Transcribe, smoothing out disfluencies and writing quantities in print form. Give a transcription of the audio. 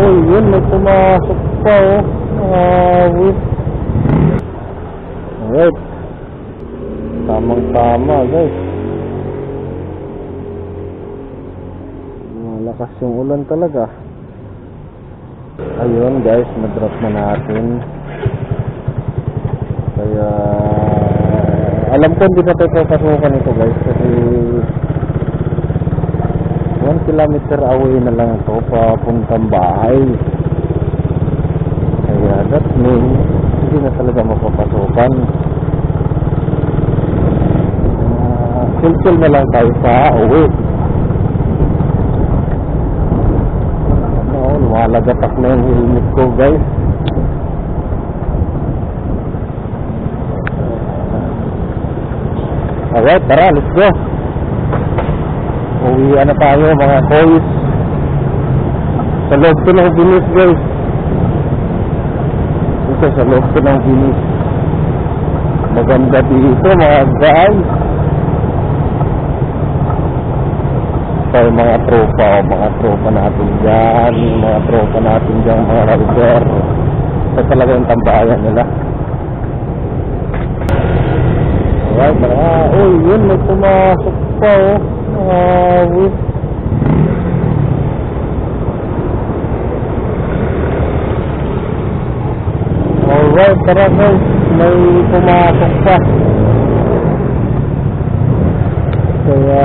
uy, yun, may pumasok pa, wait. Alright. Tamang-tama, guys. Malakas yung ulan talaga. Ayun, guys, na-drop na natin. Kaya alam ko hindi na tayo papasukan ito, guys, kasi 1 kilometer away na lang ito papuntang bahay. Kaya that means hindi na talaga mapapasukan. Chill na lang tayo sa uwi. Lumalagatak na yung helmet ko, guys. Alright, tara, let's go. Uwian na tayo, mga boys. Sa loob ko ng binis, guys. Ito sa loob ko ng binis. Maganda dito, mga guys. So, mga tropa natin dyan, mga rider. Ito talaga yung tambayan nila. Alright, uy, yun, may pumasok pa, wait. Alright, tara, guys, may pumasok pa. Kaya